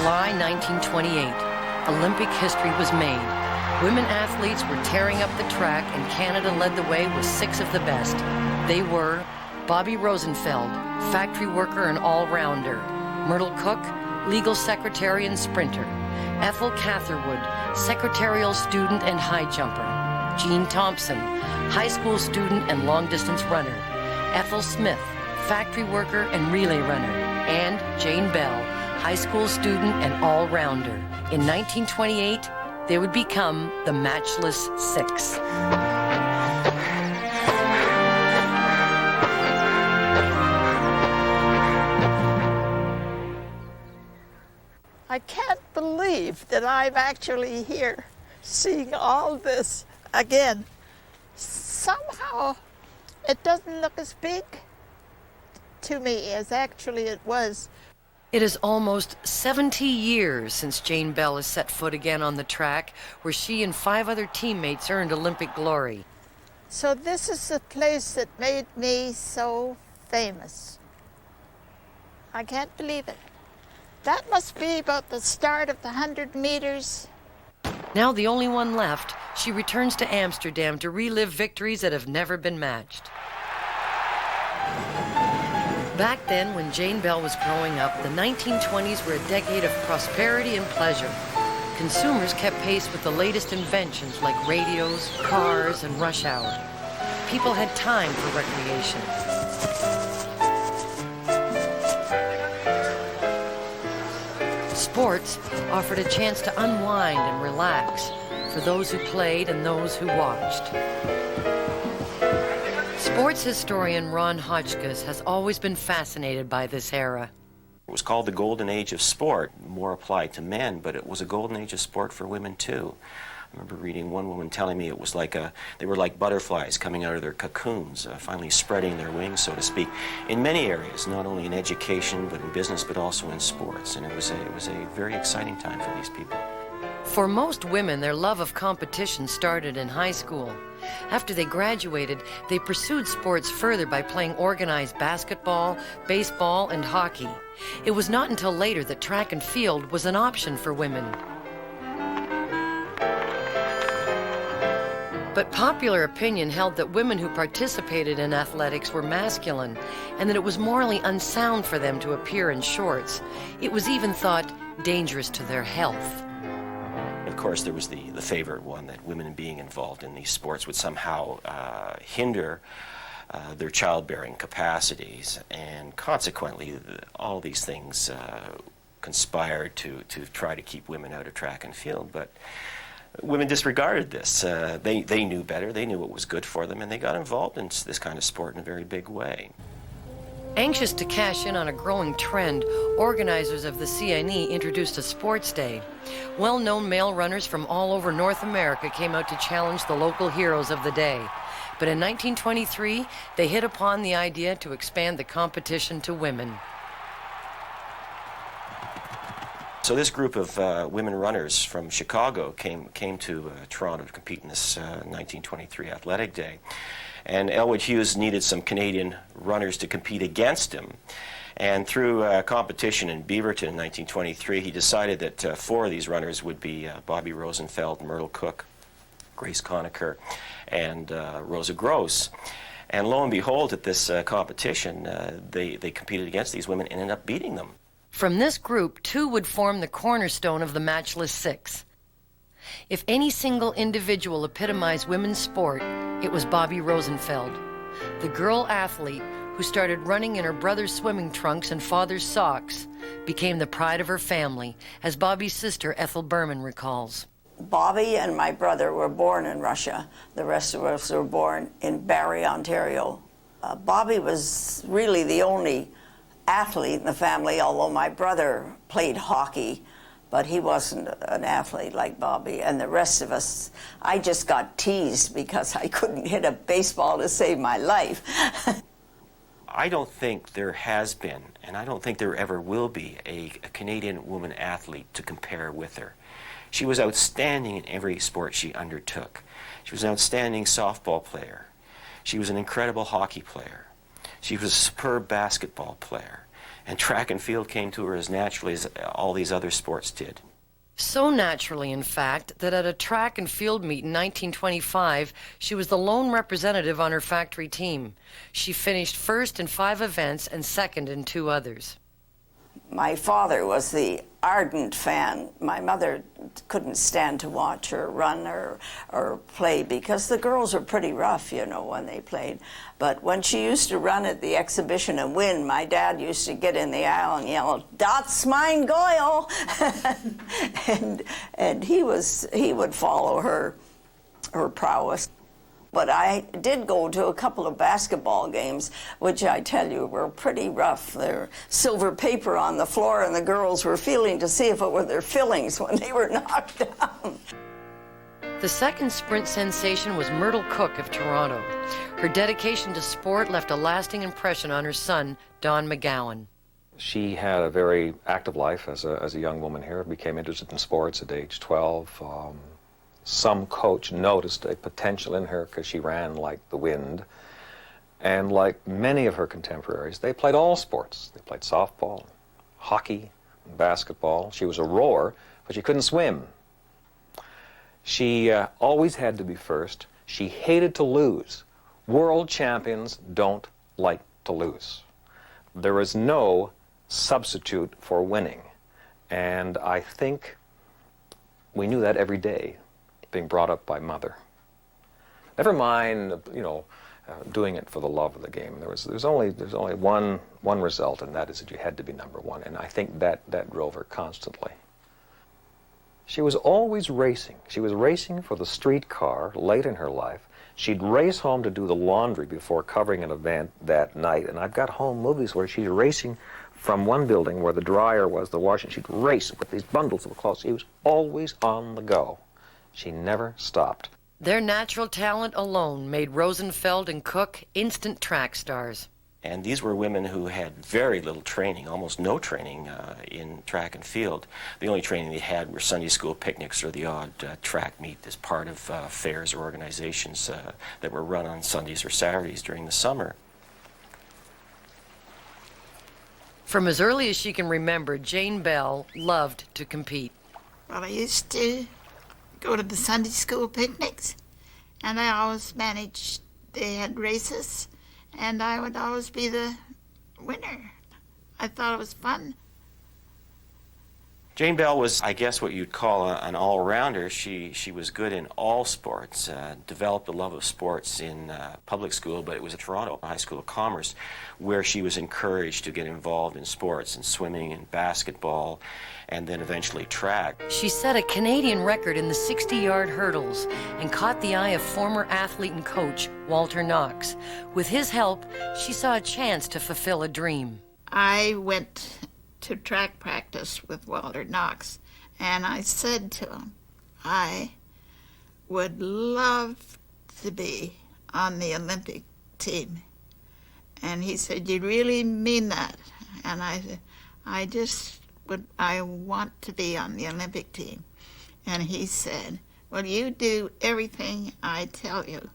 July 1928, Olympic history was made. Women athletes were tearing up the track, and Canada led the way with 6 of the best. They were Bobby Rosenfeld, factory worker and all-rounder; Myrtle Cook, legal secretary and sprinter; Ethel Catherwood, secretarial student and high jumper; Jean Thompson, high school student and long-distance runner; Ethel Smith, factory worker and relay runner; and Jane Bell, high school student and all-rounder. In 1928, they would become the Matchless Six. I can't believe that I'm actually here seeing all this again. Somehow it doesn't look as big to me as actually it was. It is almost 70 years since Jane Bell has set foot again on the track, where she and 5 other teammates earned Olympic glory. So this is the place that made me so famous. I can't believe it. That must be about the start of the 100 meters. Now the only one left, she returns to Amsterdam to relive victories that have never been matched. Back then, when Jane Bell was growing up, the 1920s were a decade of prosperity and pleasure. Consumers kept pace with the latest inventions like radios, cars, and rush hour. People had time for recreation. Sports offered a chance to unwind and relax for those who played and those who watched. Sports historian Ron Hotchkiss has always been fascinated by this era. It was called the golden age of sport, more applied to men, but it was a golden age of sport for women too. I remember reading one woman telling me it was like they were like butterflies coming out of their cocoons, finally spreading their wings, so to speak, in many areas, not only in education, but in business, but also in sports. And it was a very exciting time for these people. For most women, their love of competition started in high school. After they graduated, they pursued sports further by playing organized basketball, baseball, and hockey. It was not until later that track and field was an option for women. But popular opinion held that women who participated in athletics were masculine, and that it was morally unsound for them to appear in shorts. It was even thought dangerous to their health. Of course, there was the favorite one, that women being involved in these sports would somehow hinder their childbearing capacities, and consequently, all these things conspired to try to keep women out of track and field. But women disregarded this. They knew better, they knew what was good for them, and they got involved in this kind of sport in a very big way. Anxious to cash in on a growing trend, organizers of the CNE introduced a sports day. Well-known male runners from all over North America came out to challenge the local heroes of the day. But in 1923, they hit upon the idea to expand the competition to women. So this group of women runners from Chicago came to Toronto to compete in this 1923 athletic day. And Elwood Hughes needed some Canadian runners to compete against him. And through competition in Beaverton in 1923, he decided that 4 of these runners would be Bobby Rosenfeld, Myrtle Cook, Grace Conacher, and Rosa Gross. And lo and behold, at this competition, they competed against these women and ended up beating them. From this group, 2 would form the cornerstone of the Matchless Six. If any single individual epitomized women's sport, it was Bobby Rosenfeld, the girl athlete who started running in her brother's swimming trunks and father's socks, became the pride of her family, as Bobby's sister Ethel Berman recalls. Bobby and my brother were born in Russia. The rest of us were born in Barrie, Ontario. Bobby was really the only athlete in the family, although my brother played hockey, but he wasn't an athlete like Bobby. And the rest of us, I just got teased because I couldn't hit a baseball to save my life. I don't think there has been, and I don't think there ever will be, a Canadian woman athlete to compare with her. She was outstanding in every sport she undertook. She was an outstanding softball player. She was an incredible hockey player. She was a superb basketball player. And track and field came to her as naturally as all these other sports did. So naturally, in fact, that at a track and field meet in 1925, she was the lone representative on her factory team. She finished first in 5 events and second in 2 others. My father was the ardent fan. My mother couldn't stand to watch her run or play because the girls were pretty rough, you know, when they played. But when she used to run at the exhibition and win, my dad used to get in the aisle and yell, "That's mine Goyle!" and he would follow her prowess. But I did go to a couple of basketball games, which I tell you were pretty rough. There were silver paper on the floor, and the girls were feeling to see if it were their fillings when they were knocked down. The second sprint sensation was Myrtle Cook of Toronto. Her dedication to sport left a lasting impression on her son, Don McGowan. She had a very active life as a young woman here, became interested in sports at age 12. Some coach noticed a potential in her because she ran like the wind. And like many of her contemporaries, they played all sports. They played softball, hockey, basketball. She was a rower, but she couldn't swim. She always had to be first. She hated to lose. World champions don't like to lose. There is no substitute for winning. And I think we knew that every day, being brought up by mother. Never mind, doing it for the love of the game. There's only one result, and that is that you had to be number one. And I think that drove her constantly. She was always racing. She was racing for the streetcar late in her life. She'd race home to do the laundry before covering an event that night. And I've got home movies where she's racing from one building where the dryer was, the washing. She'd race with these bundles of clothes. She was always on the go. She never stopped. Their natural talent alone made Rosenfeld and Cook instant track stars. And these were women who had very little training, almost no training in track and field. The only training they had were Sunday school picnics or the odd track meet as part of fairs or organizations that were run on Sundays or Saturdays during the summer. From as early as she can remember, Jane Bell loved to compete. Well, I used to go to the Sunday school picnics, and I always managed, they had races, and I would always be the winner. I thought it was fun. Jane Bell was, I guess, what you'd call an all-rounder. She was good in all sports, developed a love of sports in public school, but it was at Toronto High School of Commerce where she was encouraged to get involved in sports, in swimming and basketball, and then eventually track. She set a Canadian record in the 60-yard hurdles and caught the eye of former athlete and coach Walter Knox. With his help, she saw a chance to fulfill a dream. I went to track practice with Walter Knox, and I said to him, I would love to be on the Olympic team. And he said, you really mean that? And I said, I want to be on the Olympic team. And he said, well, you do everything I tell you,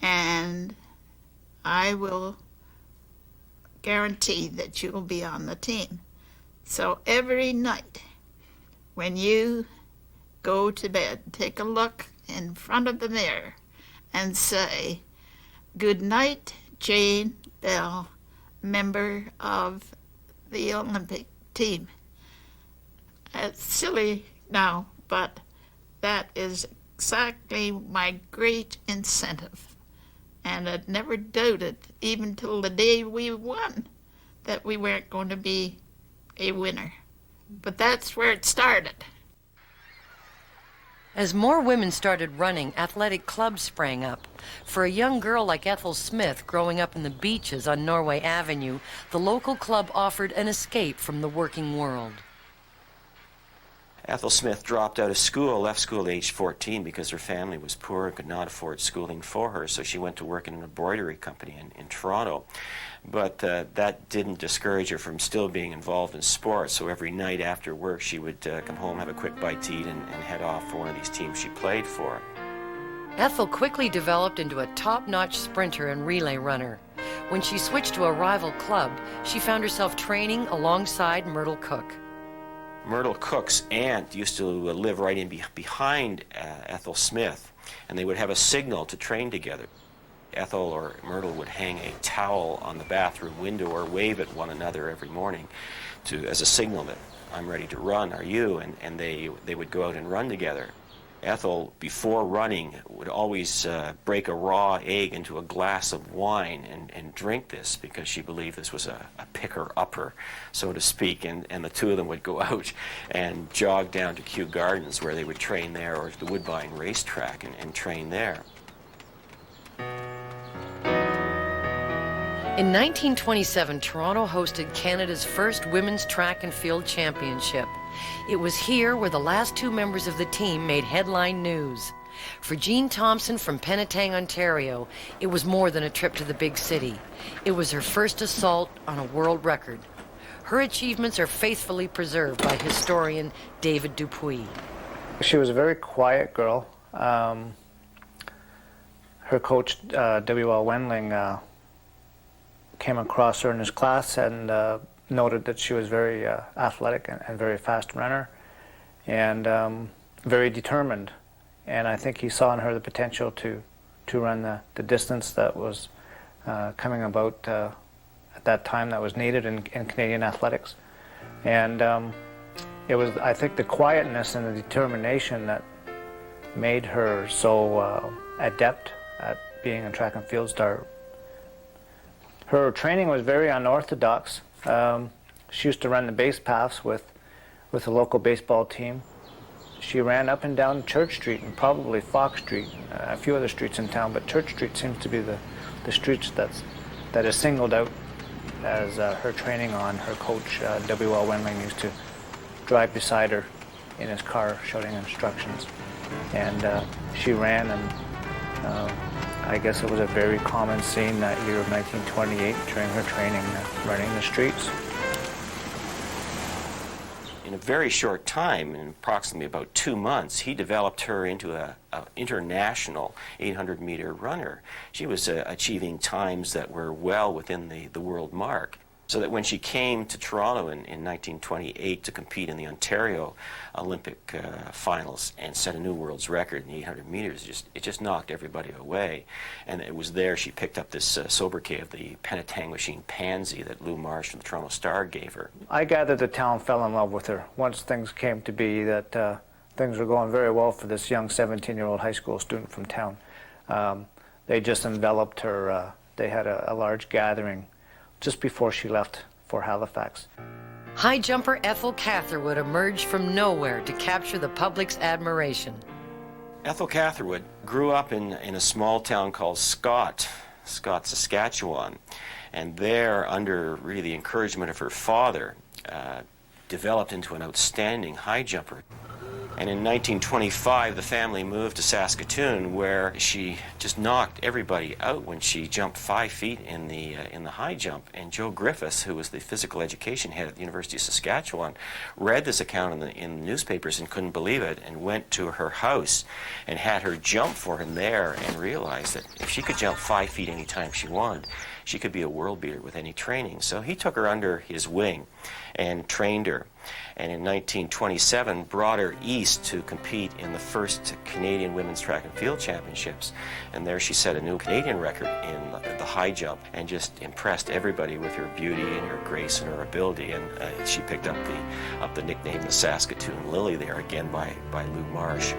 and I will guarantee that you'll be on the team. So every night when you go to bed, take a look in front of the mirror and say, good night, Jane Bell, member of the Olympic team. It's silly now, but that is exactly my great incentive. And I'd never doubted, even till the day we won, that we weren't going to be a winner. But that's where it started. As more women started running, athletic clubs sprang up. For a young girl like Ethel Smith growing up in the beaches on Norway Avenue, the local club offered an escape from the working world. Ethel Smith dropped out of school, left school at age 14 because her family was poor and could not afford schooling for her, so she went to work in an embroidery company in Toronto. But that didn't discourage her from still being involved in sports, so every night after work she would come home, have a quick bite to eat, and head off for one of these teams she played for. Ethel quickly developed into a top-notch sprinter and relay runner. When she switched to a rival club, she found herself training alongside Myrtle Cook. Myrtle Cook's aunt used to live right in behind Ethel Smith, and they would have a signal to train together. Ethel or Myrtle would hang a towel on the bathroom window or wave at one another every morning as a signal that I'm ready to run, are you? And they would go out and run together. Ethel, before running, would always break a raw egg into a glass of wine and drink this because she believed this was a picker-upper, so to speak, and the two of them would go out and jog down to Kew Gardens where they would train there, or to the Woodbine racetrack and train there. In 1927, Toronto hosted Canada's first women's track and field championship. It was here where the last two members of the team made headline news. For Jean Thompson from Penetang, Ontario, it was more than a trip to the big city. It was her first assault on a world record. Her achievements are faithfully preserved by historian David Dupuis. She was a very quiet girl. Her coach, W.L. Wendling, came across her in his class and noted that she was very athletic and very fast runner and very determined. And I think he saw in her the potential to run the distance that was coming about at that time that was needed in Canadian athletics. And it was, I think, the quietness and the determination that made her so adept at being a track and field star. Her training was very unorthodox. She used to run the base paths with the local baseball team. She ran up and down Church Street and probably Fox Street, a few other streets in town, but Church Street seems to be the streets that is singled out as her training on. Her coach, W.L. Wendling, used to drive beside her in his car shouting instructions. And she ran, and I guess it was a very common scene that year of 1928 during her training, running the streets. In a very short time, in approximately about 2 months, he developed her into an international 800-meter runner. She was achieving times that were well within the world mark. So that when she came to Toronto in 1928 to compete in the Ontario Olympic finals and set a new world's record in the 800 meters, it just knocked everybody away. And it was there she picked up this sobriquet of the Penetang machine pansy that Lou Marsh from the Toronto Star gave her. I gathered the town fell in love with her once things came to be that things were going very well for this young 17-year-old high school student from town. They just enveloped her. They had a large gathering just before she left for Halifax. High jumper Ethel Catherwood emerged from nowhere to capture the public's admiration. Ethel Catherwood grew up in a small town called Scott, Saskatchewan, and there, under really the encouragement of her father, developed into an outstanding high jumper. And in 1925, the family moved to Saskatoon, where she just knocked everybody out when she jumped 5 feet in the high jump. And Joe Griffiths, who was the physical education head at the University of Saskatchewan, read this account in the newspapers and couldn't believe it, and went to her house and had her jump for him there, and realized that if she could jump 5 feet any time she wanted, she could be a world beater with any training. So he took her under his wing and trained her. And in 1927 brought her east to compete in the first Canadian Women's Track and Field Championships. And there she set a new Canadian record in the high jump and just impressed everybody with her beauty and her grace and her ability. And she picked up the nickname the Saskatoon Lily there, again by Lou Marsh.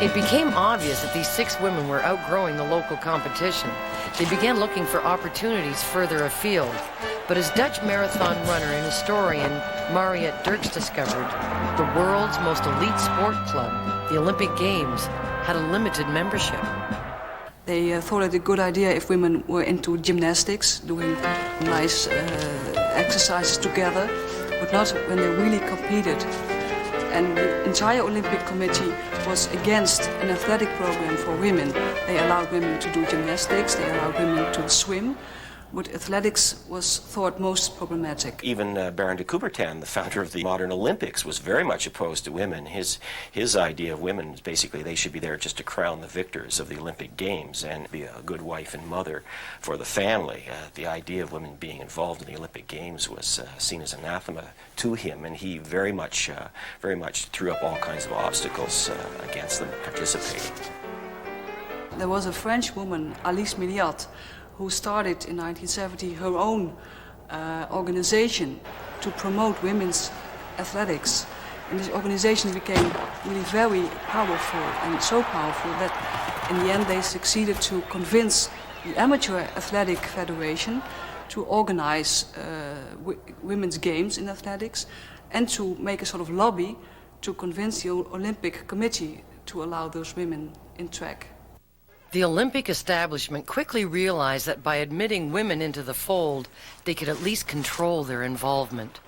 It became obvious that these 6 women were outgrowing the local competition. They began looking for opportunities further afield. But as Dutch marathon runner and historian Mariette Dirks discovered, the world's most elite sport club, the Olympic Games, had a limited membership. They thought it a good idea if women were into gymnastics, doing nice exercises together, but not when they really competed. And the entire Olympic Committee was against an athletic program for women. They allowed women to do gymnastics, they allowed women to swim, but athletics was thought most problematic. Even Baron de Coubertin, the founder of the modern Olympics, was very much opposed to women. His idea of women is basically they should be there just to crown the victors of the Olympic Games and be a good wife and mother for the family. The idea of women being involved in the Olympic Games was seen as anathema to him, and he very much threw up all kinds of obstacles against them participating. There was a French woman, Alice Milliat, who started in 1970 her own organization to promote women's athletics. And this organization became really very powerful, and so powerful that in the end they succeeded to convince the Amateur Athletic Federation to organize women's games in athletics and to make a sort of lobby to convince the Olympic Committee to allow those women in track. The Olympic establishment quickly realized that by admitting women into the fold, they could at least control their involvement.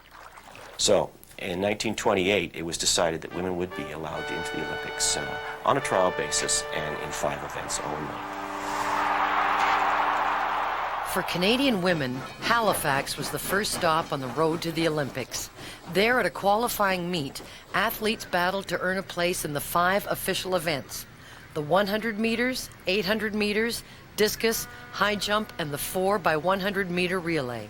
So, in 1928, it was decided that women would be allowed into the Olympics on a trial basis and in 5 events only. For Canadian women, Halifax was the first stop on the road to the Olympics. There, at a qualifying meet, athletes battled to earn a place in the 5 official events: the 100 meters, 800 meters, discus, high jump, and the 4x100 meter relay.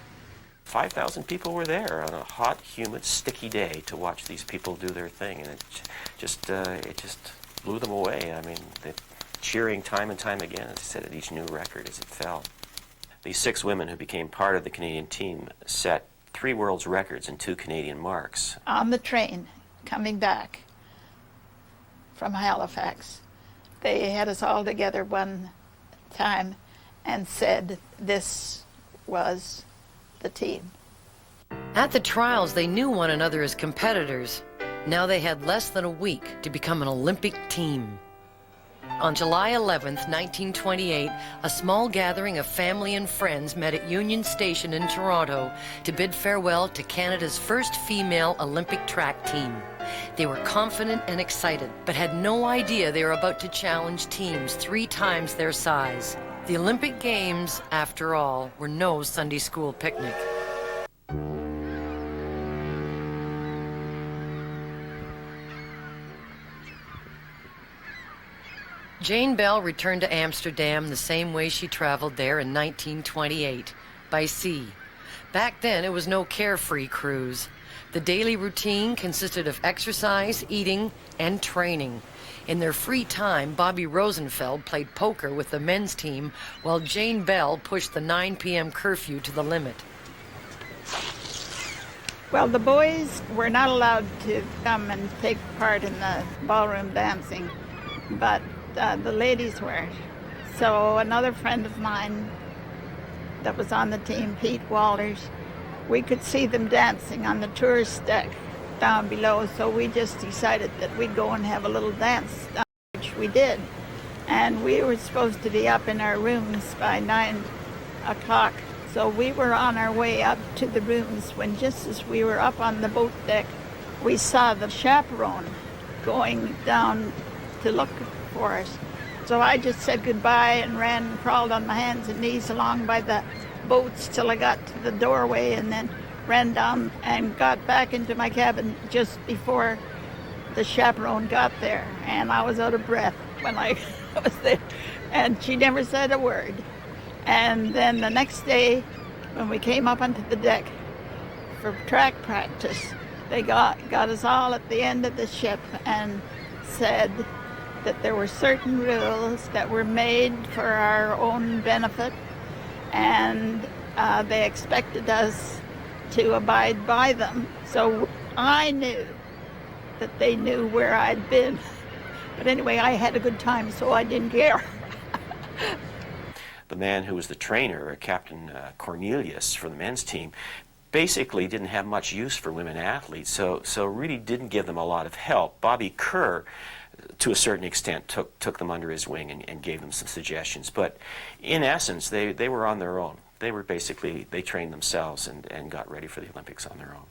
5,000 people were there on a hot, humid, sticky day to watch these people do their thing, and it just blew them away. I mean, cheering time and time again, as I said, at each new record as it fell. These 6 women who became part of the Canadian team set 3 world's records and 2 Canadian marks. On the train coming back from Halifax, they had us all together one time and said this was the team. At the trials, they knew one another as competitors. Now they had less than a week to become an Olympic team. On July 11th, 1928, a small gathering of family and friends met at Union Station in Toronto to bid farewell to Canada's first female Olympic track team. They were confident and excited, but had no idea they were about to challenge teams 3 times their size. The Olympic Games, after all, were no Sunday school picnic. Jane Bell returned to Amsterdam the same way she traveled there in 1928, by sea. Back then, it was no carefree cruise. The daily routine consisted of exercise, eating, and training. In their free time, Bobby Rosenfeld played poker with the men's team, while Jane Bell pushed the 9 p.m. curfew to the limit. Well, the boys were not allowed to come and take part in the ballroom dancing, but the ladies were. So another friend of mine that was on the team, Pete Walters, we could see them dancing on the tourist deck down below, so we just decided that we'd go and have a little dance, which we did. And we were supposed to be up in our rooms by 9 o'clock. So we were on our way up to the rooms when, just as we were up on the boat deck, we saw the chaperone going down to look for us. So I just said goodbye and ran and crawled on my hands and knees along by the boats till I got to the doorway, and then ran down and got back into my cabin just before the chaperone got there. And I was out of breath when I was there, and she never said a word. And then the next day, when we came up onto the deck for track practice, they got us all at the end of the ship and said that there were certain rules that were made for our own benefit, and they expected us to abide by them. So I knew that they knew where I'd been. But anyway, I had a good time, so I didn't care. The man who was the trainer, Captain Cornelius for the men's team, basically didn't have much use for women athletes, so really didn't give them a lot of help. Bobby Kerr, to a certain extent, took them under his wing and gave them some suggestions. But in essence, they were on their own. They were basically, they trained themselves and got ready for the Olympics on their own.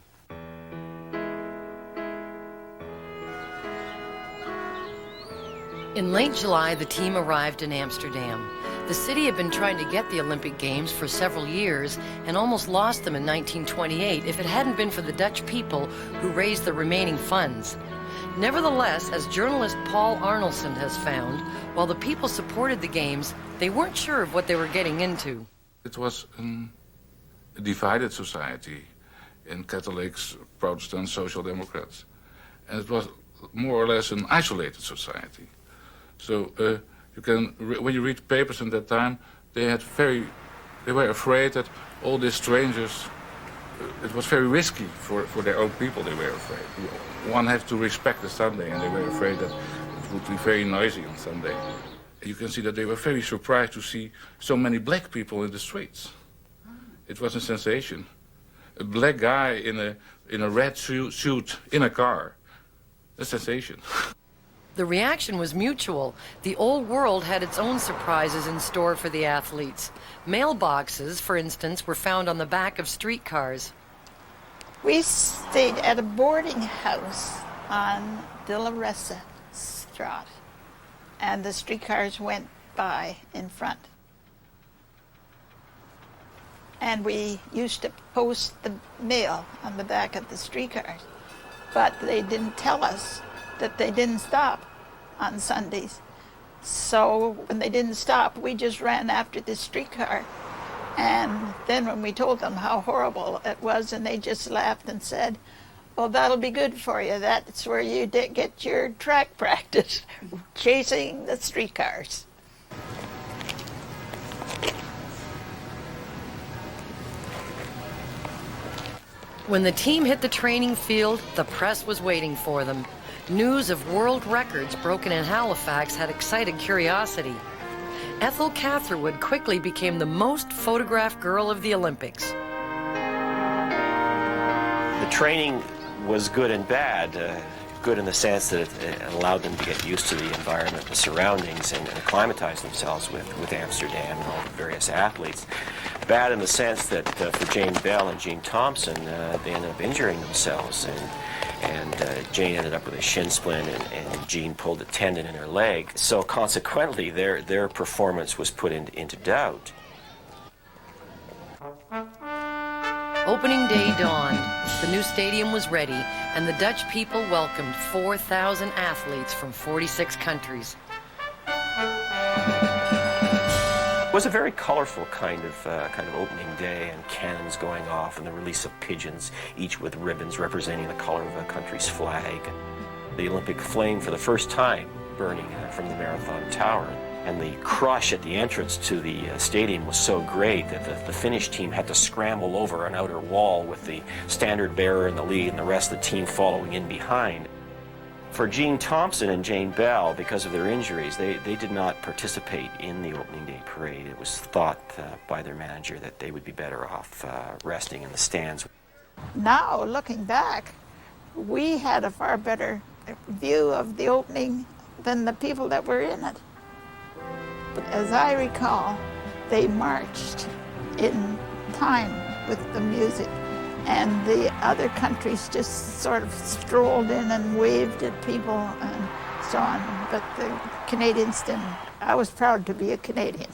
In late July, the team arrived in Amsterdam. The city had been trying to get the Olympic Games for several years and almost lost them in 1928 if it hadn't been for the Dutch people who raised the remaining funds. Nevertheless, as journalist Paul Arnolson has found, while the people supported the Games, they weren't sure of what they were getting into. It was a divided society in Catholics, Protestants, Social Democrats. And it was more or less an isolated society. So you can, when you read papers in that time, they were afraid that all these strangers, it was very risky for their own people, they were afraid. One had to respect the Sunday, and they were afraid that it would be very noisy on Sunday. You can see that they were very surprised to see so many black people in the streets. It was a sensation. A black guy in a red suit in a car. A sensation. The reaction was mutual. The old world had its own surprises in store for the athletes. Mailboxes, for instance, were found on the back of streetcars. We stayed at a boarding house on De La Ressa Straat, and the streetcars went by in front. And we used to post the mail on the back of the streetcars, but they didn't tell us that they didn't stop on Sundays. So when they didn't stop, we just ran after the streetcar. And then when we told them how horrible it was, and they just laughed and said, well, that'll be good for you. That's where you get your track practice, chasing the streetcars. When the team hit the training field, the press was waiting for them. News of world records broken in Halifax had excited curiosity. Ethel Catherwood quickly became the most photographed girl of the Olympics. The training was good and bad. Good in the sense that it allowed them to get used to the environment, the surroundings, and acclimatize themselves with Amsterdam and all the various athletes. Bad in the sense that for Jane Bell and Jean Thompson, they ended up injuring themselves, and Jane ended up with a shin splint, and Jean pulled a tendon in her leg. So consequently, their performance was put into doubt. Opening day dawned. The new stadium was ready, and the Dutch people welcomed 4,000 athletes from 46 countries. It was a very colorful kind of opening day, and cannons going off, and the release of pigeons, each with ribbons representing the color of a country's flag. The Olympic flame for the first time burning from the Marathon Tower. And the crush at the entrance to the stadium was so great that the Finnish team had to scramble over an outer wall with the standard bearer in the lead and the rest of the team following in behind. For Jean Thompson and Jane Bell, because of their injuries, they did not participate in the opening day parade. It was thought by their manager that they would be better off resting in the stands. Now, looking back, we had a far better view of the opening than the people that were in it. As I recall, they marched in time with the music, and the other countries just sort of strolled in and waved at people and so on, but the Canadians didn't. I was proud to be a Canadian.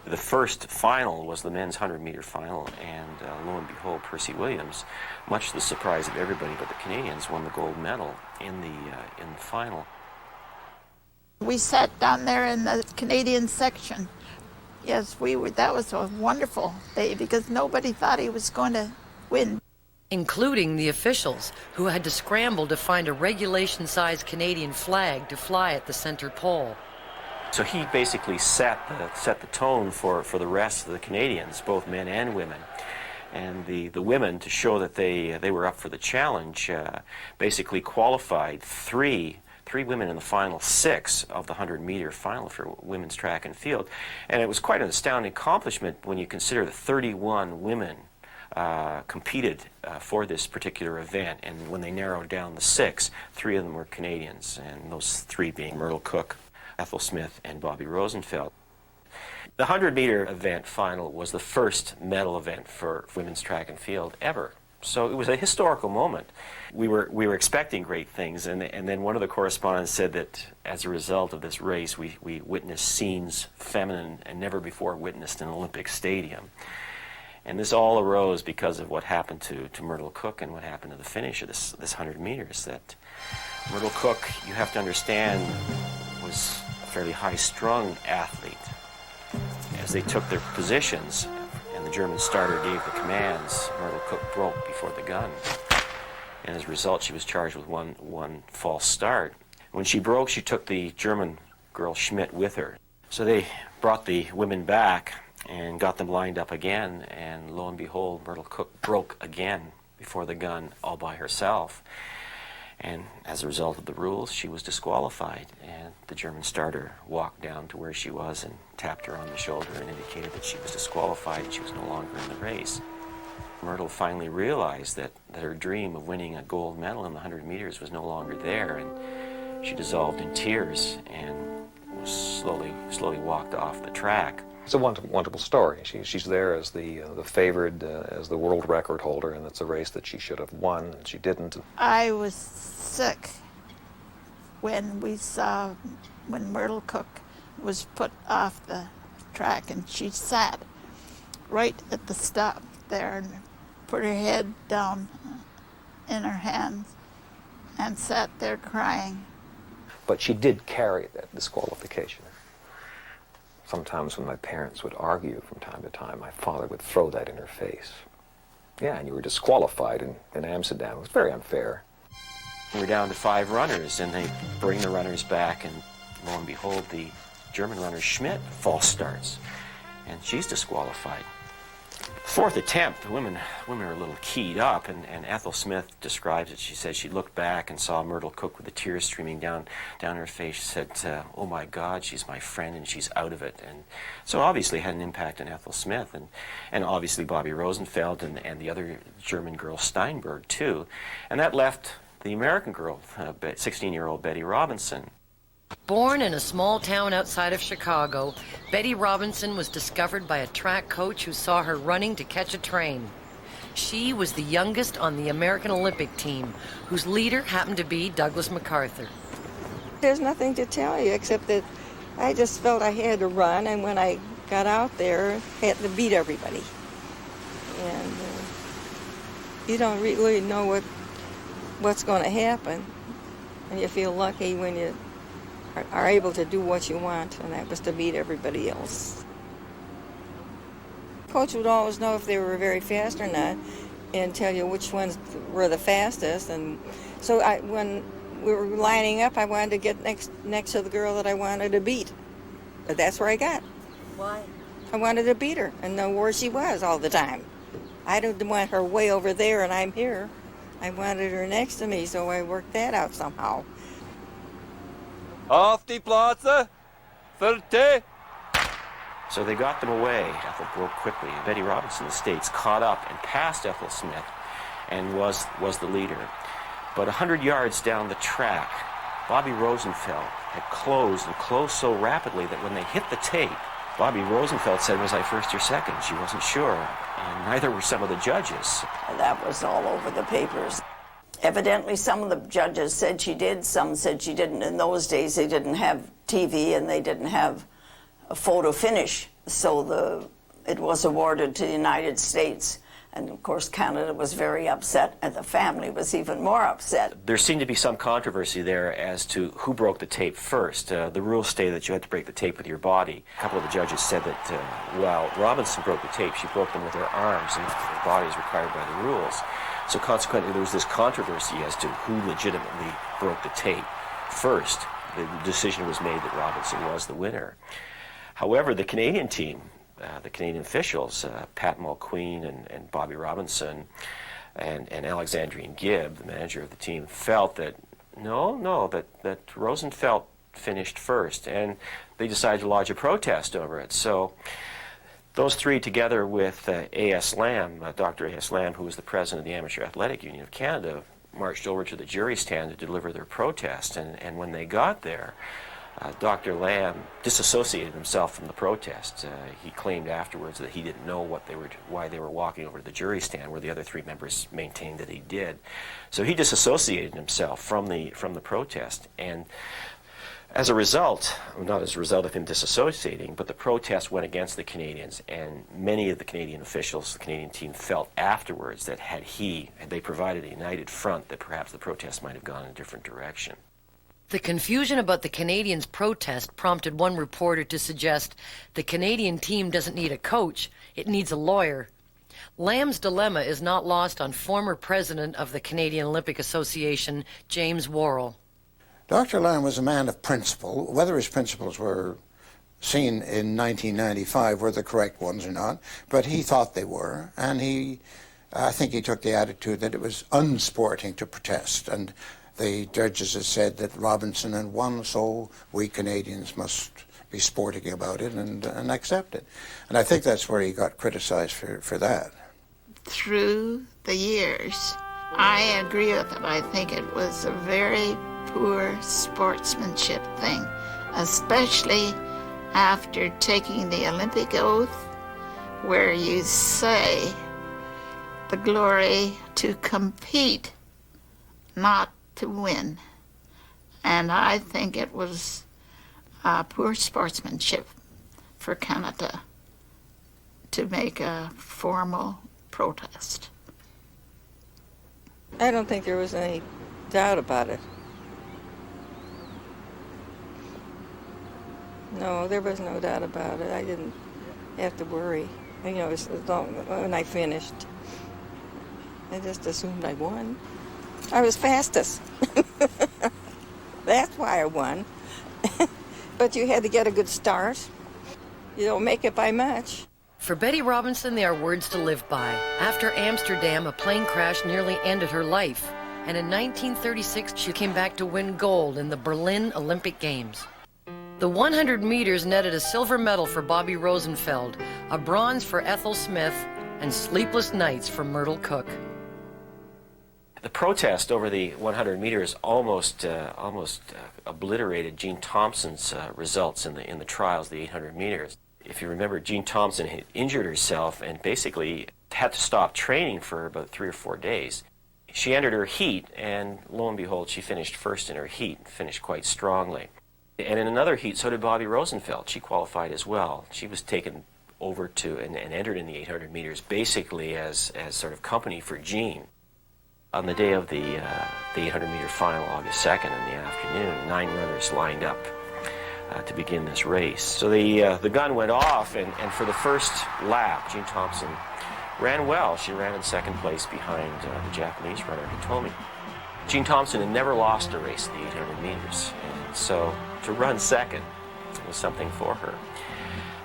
The first final was the men's 100-meter final, and lo and behold, Percy Williams, much to the surprise of everybody but the Canadians, won the gold medal in the final. We sat down there in the Canadian section. Yes, we were. That was a wonderful day because nobody thought he was going to win. Including the officials, who had to scramble to find a regulation-sized Canadian flag to fly at the center pole. So he basically set the tone for the rest of the Canadians, both men and women. And the women, to show that they were up for the challenge, basically qualified three women in the final 6 of the 100-meter final for women's track and field. And it was quite an astounding accomplishment when you consider that 31 women competed for this particular event. And when they narrowed down the 6, 3 of them were Canadians, and those 3 being Myrtle Cook, Ethel Smith, and Bobby Rosenfeld. The 100-meter event final was the first medal event for women's track and field ever. So it was a historical moment. We were expecting great things, and then one of the correspondents said that as a result of this race, we witnessed scenes feminine and never before witnessed in an Olympic stadium. And this all arose because of what happened to Myrtle Cook and what happened to the finish of this 100 meters. That Myrtle Cook, you have to understand, was a fairly high-strung athlete. As they took their positions and the German starter gave the commands, Myrtle Cook broke before the gun. And as a result, she was charged with one false start. When she broke, she took the German girl Schmidt with her. So they brought the women back and got them lined up again, and lo and behold, Myrtle Cook broke again before the gun all by herself. And as a result of the rules, she was disqualified, and the German starter walked down to where she was and tapped her on the shoulder and indicated that she was disqualified and she was no longer in the race. Myrtle finally realized that her dream of winning a gold medal in the 100 meters was no longer there, and she dissolved in tears and was slowly walked off the track. It's a wonderful story. She's there as the favored, as the world record holder, and it's a race that she should have won, and she didn't. I was sick when Myrtle Cook was put off the track, and she sat right at the stop there and put her head down in her hands and sat there crying. But she did carry that disqualification. Sometimes when my parents would argue from time to time, my father would throw that in her face. Yeah, and you were disqualified in Amsterdam. It was very unfair. We're down to 5 runners, and they bring the runners back, and lo and behold, the German runner Schmidt false starts, and she's disqualified. 4th attempt, the women are a little keyed up, and Ethel Smith describes it. She says she looked back and saw Myrtle Cook with the tears streaming down her face. She said, "Oh my God, she's my friend and she's out of it." And so obviously it had an impact on Ethel Smith, and obviously Bobby Rosenfeld and the other German girl Steinberg too. And that left the American girl, 16-year-old Betty Robinson. Born in a small town outside of Chicago, Betty Robinson was discovered by a track coach who saw her running to catch a train. She was the youngest on the American Olympic team, whose leader happened to be Douglas MacArthur. There's nothing to tell you except that I just felt I had to run, and when I got out there, I had to beat everybody. And you don't really know what's going to happen, and you feel lucky when you are able to do what you want, and that was to beat everybody else. Coach would always know if they were very fast or not and tell you which ones were the fastest. And so when we were lining up, I wanted to get next to the girl that I wanted to beat. But that's where I got. Why? I wanted to beat her and know where she was all the time. I didn't want her way over there and I'm here. I wanted her next to me, so I worked that out somehow. Auf die Plätze, 30. So they got them away. Ethel broke quickly. Betty Robinson, the States, caught up and passed Ethel Smith and was the leader. But 100 yards down the track, Bobby Rosenfeld had closed so rapidly that when they hit the tape, Bobby Rosenfeld said, "Was I first or second?" She wasn't sure, and neither were some of the judges. That was all over the papers. Evidently, some of the judges said she did, some said she didn't. In those days, they didn't have TV and they didn't have a photo finish, so it was awarded to the United States. And of course, Canada was very upset, and the family was even more upset. There seemed to be some controversy there as to who broke the tape first. The rules say that you had to break the tape with your body. A couple of the judges said that while Robinson broke the tape, she broke them with her arms, and her body is required by the rules. So consequently, there was this controversy as to who legitimately broke the tape first. The decision was made that Robinson was the winner. However, the Canadian team, the Canadian officials, Pat Mulqueen and Bobby Robinson and Alexandrine Gibb, the manager of the team, felt that that Rosenfeld finished first, and they decided to lodge a protest over it. So those three, together with A.S. Lamb, Dr. A.S. Lamb, who was the president of the Amateur Athletic Union of Canada, marched over to the jury stand to deliver their protest. And when they got there, Dr. Lamb disassociated himself from the protest. He claimed afterwards that he didn't know why they were walking over to the jury stand, where the other three members maintained that he did. So he disassociated himself from the protest, and as a result, not as a result of him disassociating, but the protest went against the Canadians, and many of the Canadian officials, the Canadian team, felt afterwards that had they provided a united front, that perhaps the protest might have gone in a different direction. The confusion about the Canadians' protest prompted one reporter to suggest the Canadian team doesn't need a coach, it needs a lawyer. Lamb's dilemma is not lost on former president of the Canadian Olympic Association, James Worrell. Dr. Lamb was a man of principle. Whether his principles were seen in 1995 were the correct ones or not, but he thought they were, and I think he took the attitude that it was unsporting to protest, and the judges had said that Robinson had won, so we Canadians must be sporting about it and accept it. And I think that's where he got criticized for that. Through the years, I agree with it. I think it was a very poor sportsmanship thing, especially after taking the Olympic oath, where you say the glory to compete, not to win. And I think it was poor sportsmanship for Canada to make a formal protest. I don't think there was any doubt about it. No, there was no doubt about it. I didn't have to worry. As long, when I finished, I just assumed I won. I was fastest. That's why I won. But you had to get a good start. You don't make it by much. For Betty Robinson, they are words to live by. After Amsterdam, a plane crash nearly ended her life. And in 1936, she came back to win gold in the Berlin Olympic Games. The 100 meters netted a silver medal for Bobby Rosenfeld, a bronze for Ethel Smith, and sleepless nights for Myrtle Cook. The protest over the 100 meters almost obliterated Jean Thompson's results in the trials, the 800 meters. If you remember, Jean Thompson had injured herself and basically had to stop training for about 3 or 4 days. She entered her heat, and lo and behold, she finished first in her heat, finished quite strongly. And in another heat, so did Bobby Rosenfeld. She qualified as well. She was taken over to and entered in the 800 meters basically as sort of company for Jean. On the day of the 800-meter final, August 2nd in the afternoon, 9 runners lined up to begin this race. So the gun went off, and for the first lap, Jean Thompson ran well. She ran in second place behind the Japanese runner, Hitomi. Jean Thompson had never lost a race in the 800 meters, and so to run second was something for her.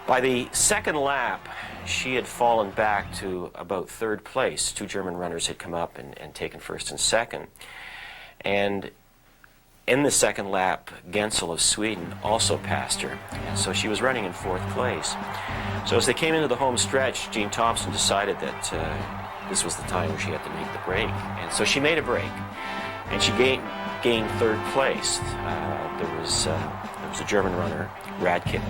By the second lap, she had fallen back to about third place. 2 German runners had come up and taken first and second. And in the second lap, Gensel of Sweden also passed her, and so she was running in fourth place. So as they came into the home stretch, Jean Thompson decided that this was the time where she had to make the break. And so she made a break, and she gained third place. There was a German runner, Radke,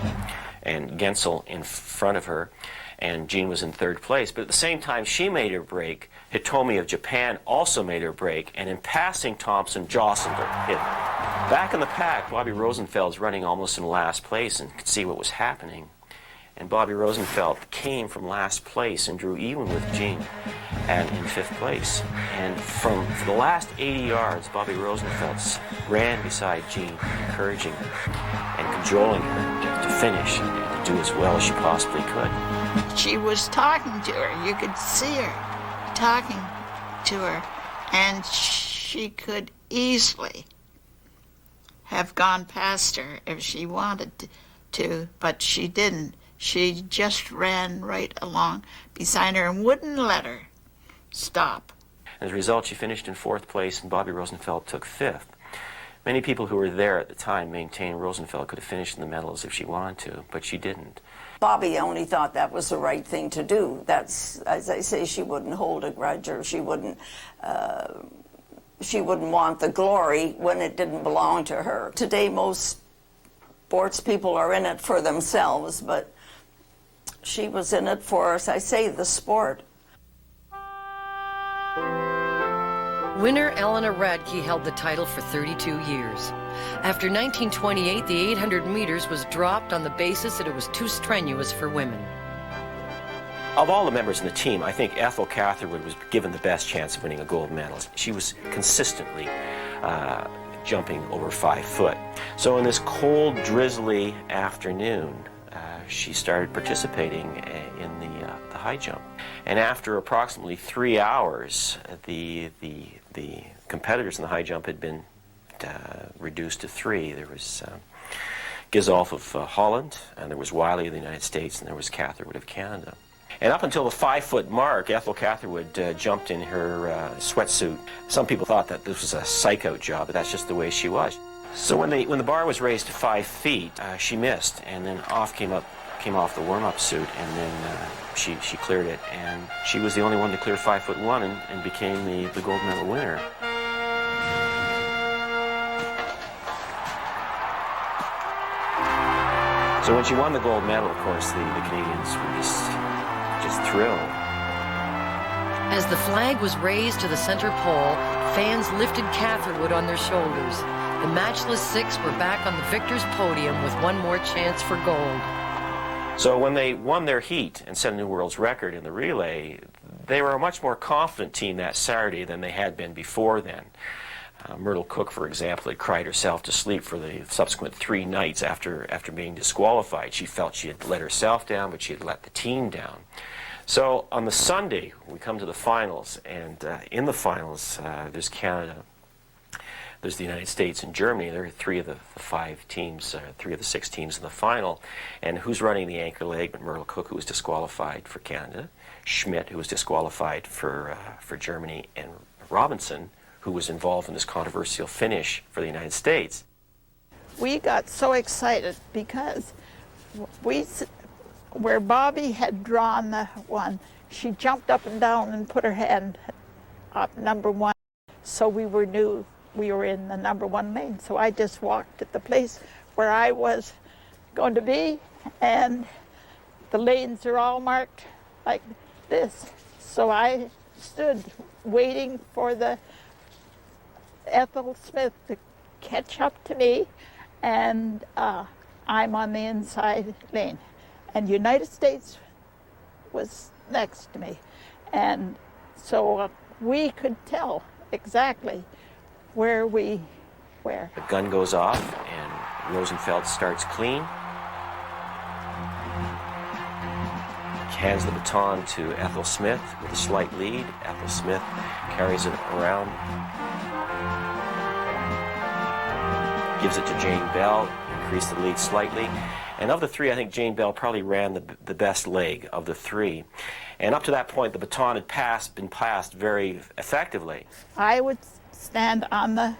and Gensel in front of her, and Jean was in third place. But at the same time she made her break, Hitomi of Japan also made her break, and in passing Thompson, jostled her, hit her. Back in the pack, Bobby Rosenfeld's running almost in last place and could see what was happening. And Bobby Rosenfeld came from last place and drew even with Jean and in fifth place. And for the last 80 yards, Bobby Rosenfeld ran beside Jean, encouraging her and cajoling her to finish and to do as well as she possibly could. She was talking to her. You could see her talking to her, and she could easily have gone past her if she wanted to, but she didn't. She just ran right along beside her and wouldn't let her stop. As a result, she finished in fourth place, and Bobby Rosenfeld took fifth. Many people who were there at the time maintained Rosenfeld could have finished in the medals if she wanted to, but she didn't. Bobby only thought that was the right thing to do. That's, as I say, she wouldn't hold a grudge, or she wouldn't want the glory when it didn't belong to her. Today, most sports people are in it for themselves, but she was in it for, as I say, the sport. Winner Eleanor Radke held the title for 32 years. After 1928, the 800 meters was dropped on the basis that it was too strenuous for women. Of all the members in the team, I think Ethel Catherwood was given the best chance of winning a gold medal. She was consistently jumping over 5 foot. So in this cold, drizzly afternoon, she started participating in the high jump. And after approximately 3 hours, the competitors in the high jump had been reduced to 3. There was Gizolf of Holland, and there was Wiley of the United States, and there was Catherwood of Canada. And up until the 5-foot mark, Ethel Catherwood jumped in her sweatsuit. Some people thought that this was a psych-out job, but that's just the way she was. So when the bar was raised to 5 feet, she missed, and then came off the warm-up suit, and then she cleared it, and she was the only one to clear 5'1" and became the gold medal winner. So when she won the gold medal, of course, the Canadians were just thrilled. As the flag was raised to the center pole, fans lifted Catherwood on their shoulders. The Matchless Six were back on the victor's podium with one more chance for gold. So when they won their heat and set a new world's record in the relay, they were a much more confident team that Saturday than they had been before then. Myrtle Cook, for example, had cried herself to sleep for the subsequent 3 nights after being disqualified. She felt she had let herself down, but she had let the team down. So on the Sunday, we come to the finals, and in the finals, there's Canada, there's the United States and Germany. There are 3 of the 5 teams, 3 of the 6 teams in the final. And who's running the anchor leg but Myrtle Cook, who was disqualified for Canada, Schmidt, who was disqualified for Germany, and Robinson, who was involved in this controversial finish for the United States. We got so excited because where Bobby had drawn the one, she jumped up and down and put her hand up, number 1. So we knew we were in the number 1 lane. So I just walked at the place where I was going to be, and the lanes are all marked like this. So I stood waiting for the Ethel Smith to catch up to me, and I'm on the inside lane. And United States was next to me. And so we could tell exactly where we were. The gun goes off, and Rosenfeld starts clean. Hands the baton to Ethel Smith with a slight lead. Ethel Smith carries it around, gives it to Jane Bell, increased the lead slightly. And of the 3, I think Jane Bell probably ran the best leg of the 3. And up to that point, the baton had been passed very effectively. I would stand on the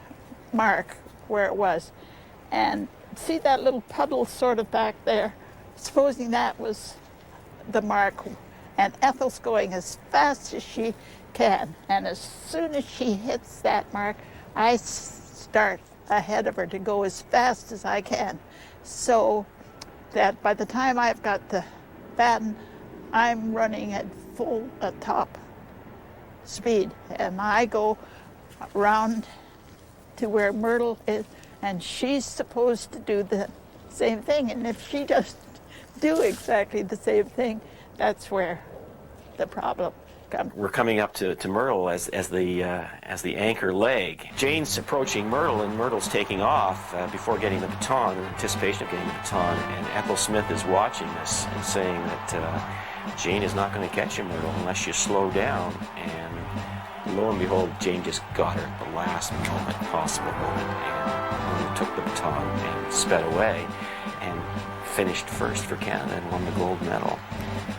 mark where it was and see that little puddle sort of back there, supposing that was the mark, and Ethel's going as fast as she can, and as soon as she hits that mark, I start ahead of her to go as fast as I can, so that by the time I've got the baton, I'm running at full top speed, and I go around to where Myrtle is, and she's supposed to do the same thing, and if she doesn't do exactly the same thing, that's where the problem comes. We're coming up to Myrtle as the anchor leg. Jane's approaching Myrtle, and Myrtle's taking off before getting the baton, in anticipation of getting the baton, and Ethel Smith is watching this and saying that Jane is not going to catch you, Myrtle, unless you slow down. And lo and behold, Jane just got her at the last possible moment, and Myrtle took the baton and sped away and finished first for Canada and won the gold medal.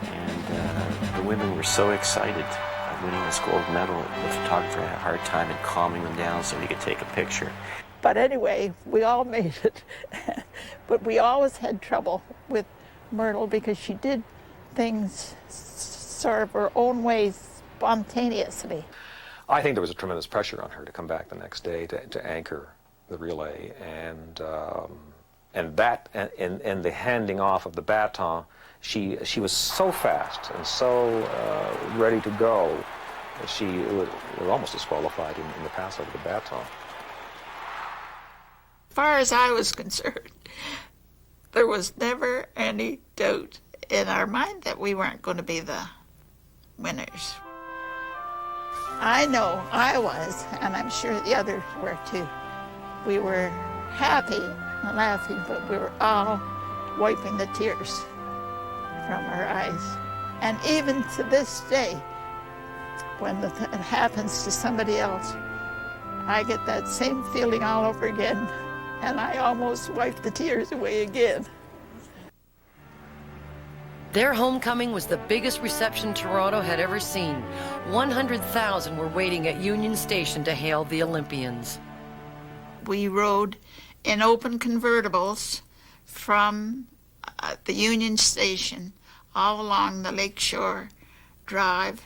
And the women were so excited of winning this gold medal, the photographer had a hard time in calming them down so he could take a picture. But anyway, we all made it. But we always had trouble with Myrtle because she did things sort of her own way spontaneously. I think there was a tremendous pressure on her to come back the next day to anchor the relay, and And that, and the handing off of the baton, she was so fast and so ready to go that she was almost disqualified in the pass over the baton. As far as I was concerned, there was never any doubt in our mind that we weren't going to be the winners. I know I was, and I'm sure the others were too. We were happy and laughing, but we were all wiping the tears from our eyes. And even to this day, when it happens to somebody else, I get that same feeling all over again, and I almost wipe the tears away again. Their homecoming was the biggest reception Toronto had ever seen. 100,000 were waiting at Union Station to hail the Olympians. We rode in open convertibles from the Union Station all along the Lakeshore Drive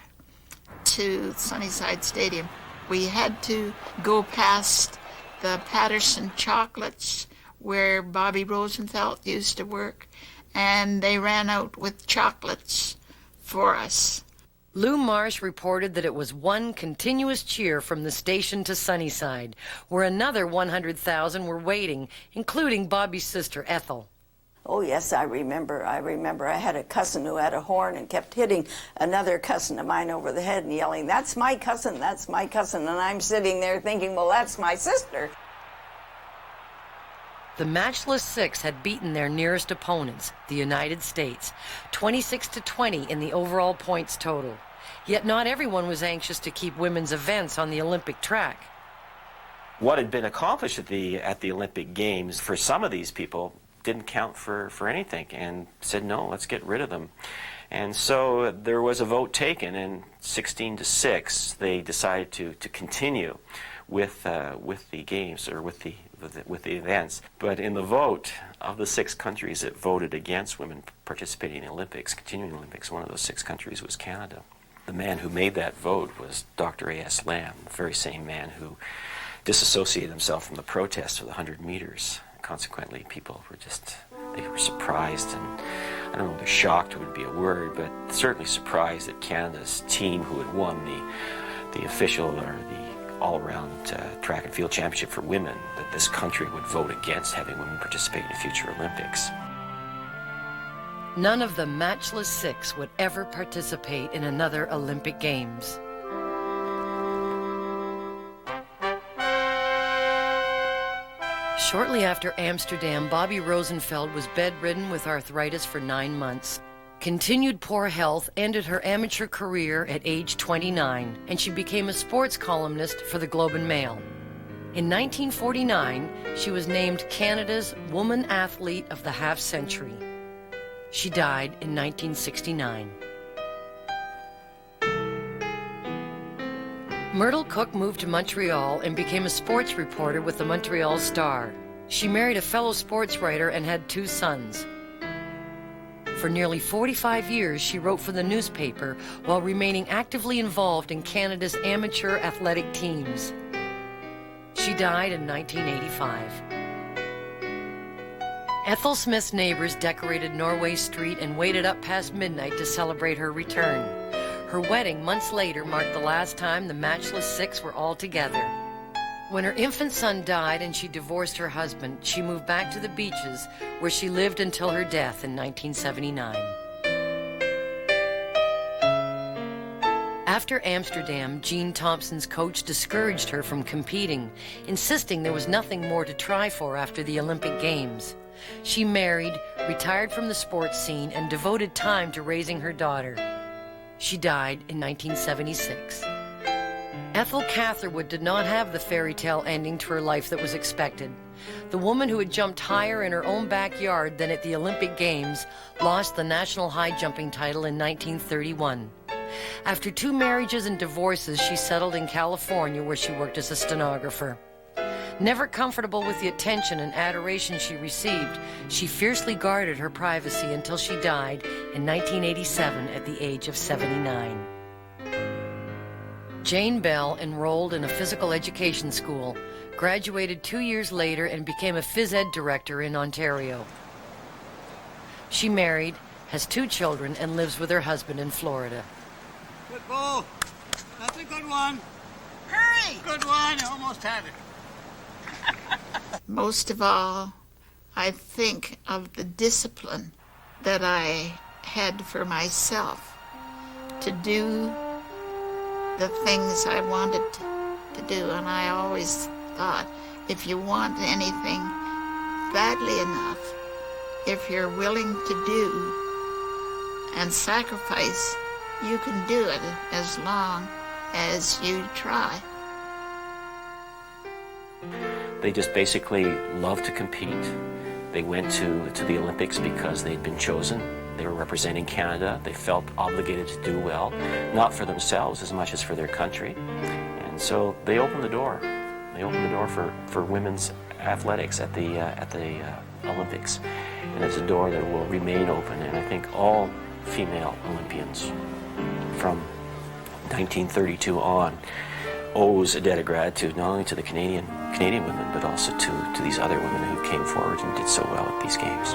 to Sunnyside Stadium. We had to go past the Patterson Chocolates where Bobby Rosenfeld used to work, and they ran out with chocolates for us. Lou Marsh reported that it was one continuous cheer from the station to Sunnyside, where another 100,000 were waiting, including Bobby's sister, Ethel. Oh, yes, I remember. I had a cousin who had a horn and kept hitting another cousin of mine over the head and yelling, "That's my cousin, that's my cousin." And I'm sitting there thinking, well, that's my sister. The Matchless Six had beaten their nearest opponents, the United States, 26-20 in the overall points total. Yet not everyone was anxious to keep women's events on the Olympic track. What had been accomplished at the Olympic Games, for some of these people, didn't count for anything, and said, no, let's get rid of them. And so there was a vote taken, and 16-6, they decided to continue with the games, or with the events. But in the vote of the 6 countries that voted against women participating in the Olympics, continuing the Olympics, one of those 6 countries was Canada. The man who made that vote was Dr. A.S. Lamb, the very same man who disassociated himself from the protest for the 100 meters. Consequently, people were they were surprised, and I don't know whether shocked would be a word, but certainly surprised that Canada's team, who had won the official or the all-around track and field championship for women, that this country would vote against having women participate in future Olympics. None of the Matchless Six would ever participate in another Olympic Games. Shortly after Amsterdam, Bobby Rosenfeld was bedridden with arthritis for 9 months. Continued poor health ended her amateur career at age 29, and she became a sports columnist for the Globe and Mail. In 1949, she was named Canada's Woman Athlete of the Half Century. She died in 1969. Myrtle Cook moved to Montreal and became a sports reporter with the Montreal Star. She married a fellow sports writer and had 2 sons. For nearly 45 years, she wrote for the newspaper while remaining actively involved in Canada's amateur athletic teams. She died in 1985. Ethel Smith's neighbors decorated Norway Street and waited up past midnight to celebrate her return. Her wedding, months later, marked the last time the Matchless Six were all together. When her infant son died and she divorced her husband, she moved back to the beaches, where she lived until her death in 1979. After Amsterdam, Jean Thompson's coach discouraged her from competing, insisting there was nothing more to try for after the Olympic Games. She married, retired from the sports scene, and devoted time to raising her daughter. She died in 1976. Ethel Catherwood did not have the fairy tale ending to her life that was expected. The woman who had jumped higher in her own backyard than at the Olympic Games lost the national high jumping title in 1931. After 2 marriages and divorces, she settled in California, where she worked as a stenographer. Never comfortable with the attention and adoration she received, she fiercely guarded her privacy until she died in 1987 at the age of 79. Jane Bell enrolled in a physical education school. graduated 2 years later and became a phys ed director in Ontario. She married, has 2 children, and lives with her husband in Florida. Good ball. That's a good one. Hurry! Good one. You almost had it. Most of all, I think of the discipline that I had for myself to do the things I wanted to do. And I always thought, if you want anything badly enough, if you're willing to do and sacrifice, you can do it as long as you try. They just basically loved to compete. They went to the Olympics because they'd been chosen. They were representing Canada. They felt obligated to do well, not for themselves as much as for their country. And so they opened the door. They opened the door for women's athletics at the Olympics. And it's a door that will remain open. And I think all female Olympians from 1932 on owes a debt of gratitude not only to the Canadian women, but also to these other women who came forward and did so well at these games.